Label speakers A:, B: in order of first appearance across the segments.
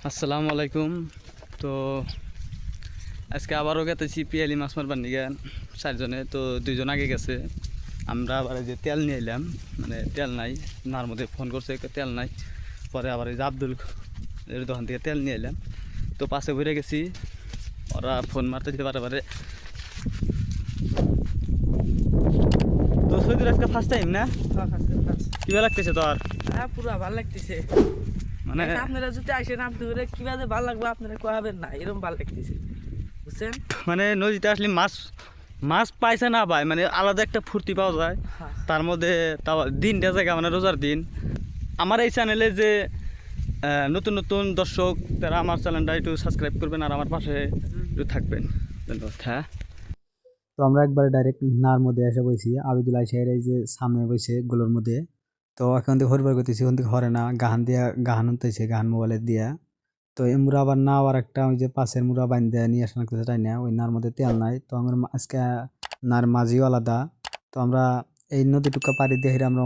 A: আসসালামু আলাইকুম। তো আজকে আবারও গেতেছি পিয়ালি মাছ মারবার নিয়ে 4 জনে। তো 2 জন আগে গেছে, আমরা আবার এই যে তেল নিয়ে এলাম, মানে তেল নাই, নার মধ্যে ফোন করছে তেল নাই। পরে আবার এই যে আব্দুল এর দোকান থেকে তেল নিয়ে এলাম। তো পাশে ঘুরে গেছি, ওরা ফোন মারতে দিতে পারে। তো সৈদুর আজকে ফার্স্ট টাইম না? কিভাবে লাগতেছে তোর?
B: পুরো ভালো লাগতেছে।
A: মানে
B: আপনারা যদি আসেন আপনাদের কিভাবে ভালো লাগবে আপনারা কোয়াবেন না, এরকম ভালো লাগতেছে বুঝছেন।
A: মানে নদীতে আসলে মাছ মাছ পাইছে না পায়, মানে আলাদা একটা ফুর্তি পাওয়া যায়। তার মধ্যে তাও দিনটা জায়গা মানে রোজার দিন। আমার এই চ্যানেলে যে নতুন নতুন দর্শক, তারা আমার চ্যানেলটা একটু সাবস্ক্রাইব করবেন আর আমার পাশে একটু থাকবেন। ধন্যবাদ। হ্যাঁ,
C: তো আমরা একবারে ডাইরেক্ট নার মধ্যে এসে বইছি। আবিদুল আইসাইর এই যে সামনে বইছে গোলোর মধ্যে। তো এখন থেকে হরিবার করতেছি, ওখান থেকে হরে না গাহান দিয়া গাহান হতেছে, গাহান মোবাইলে দিয়া। তো এই মুড়া আবার না আবার একটা ওই যে পাশের মুড়া বাইন দেয়া নিয়ে আসা লাগতেছে, তাই না? ওই নার মধ্যে তেল নাই। তো আমার আজকে নার মাঝিও আলাদা। তো আমরা এই নদীটুকা পাড়ি দিয়ে আমরা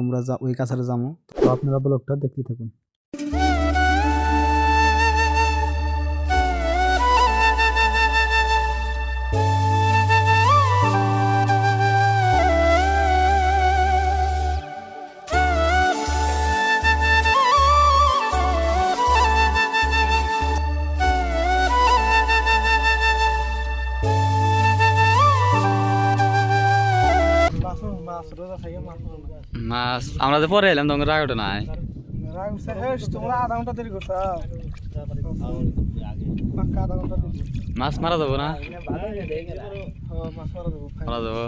C: ওই কাছারে যাবো। তো আপনারা ব্লগটা দেখতে থাকুন।
A: মাছ আমরা যে পরে এলাম তখন রাগটা নাই। মাছ মারা যাবো না? মারা যাবো।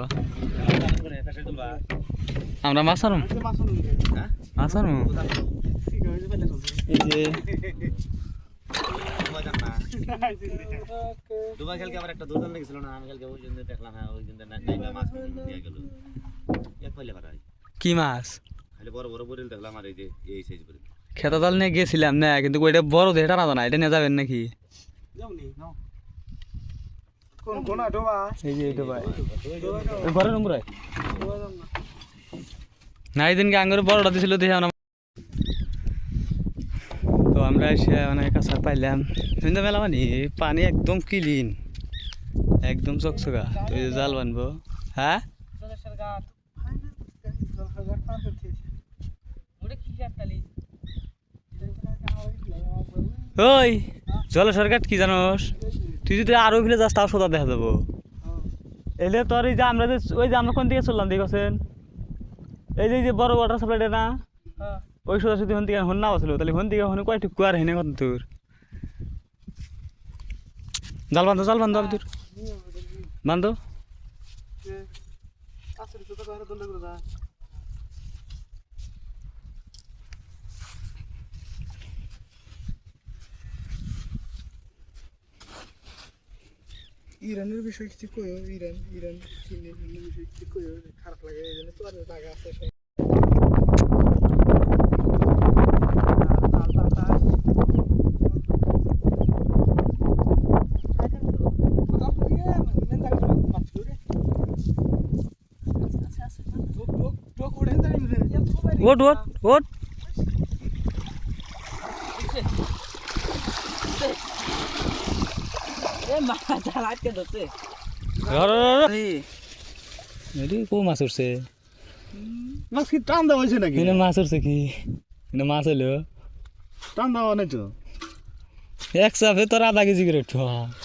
A: আমরা মাছ আনুম, মাছ আনুম। এই যে
D: দুবার খেলকে আবার একটা দুজন লেগেছিল না, আমি কালকে ওই জন্য দেখলাম। হ্যাঁ, ওই জন্য নাইবা মাছ নিয়ে গেল এক পাইলে পারা
A: কি মাছ?
D: খালি বড় বড় বরিল দেখলাম। আর এই যে এই সাইজ বরিল
A: খেতা জাল নিয়ে গেছিলাম না, কিন্তু ওইটা বড় দিয়ে টানা না, এটা নিয়ে যাবেন নাকি? এই যে এটা ভাই ঘরের নম্বর না, এই দিনকে আঙ্গুর বড়টা দিছিল দেখে আমরা। তো আমরা এসে অনেক কাছা পাইলাম কিন্তু মেলা মানে পানি একদম ক্লিন, একদম চকচকা। তো এই যে জাল বানবো। হ্যাঁ, ওই জলেশ্বর ঘাট কি জানোস? তুই যদি আরো ফিরে যাস তাও সোজা দেখা যাবো। এলে তোর এই যে আমরা যে ওই যে আমরা কোন দিকে চললাম দেখছেন, এই যে বড় ওয়াটার সাপ্লাইটা না, ওই সোজা যদি হন থেকে হন না আসলো, তাহলে হন থেকে হন কয়টুকু কুয়ার হেনে কত তোর জাল বান্ধব তোর বান্ধব।
E: ইরানের বিষয় কিছু কইও, ইরান চীনের বিষয় কিছু কইও, খারাপ লাগে এই জন্য তো আর জায়গা আছে।
A: ওট ওট ওট কো মাছ উঠছে?
E: মাছ কি টান দেওয়া হয়েছে নাকি?
A: মাছ উঠছে কি? মাছ হলো
E: টান দেওয়া নেই তো।
A: এক চাপে তোর আধা কেজি করে উঠো।
B: মাছ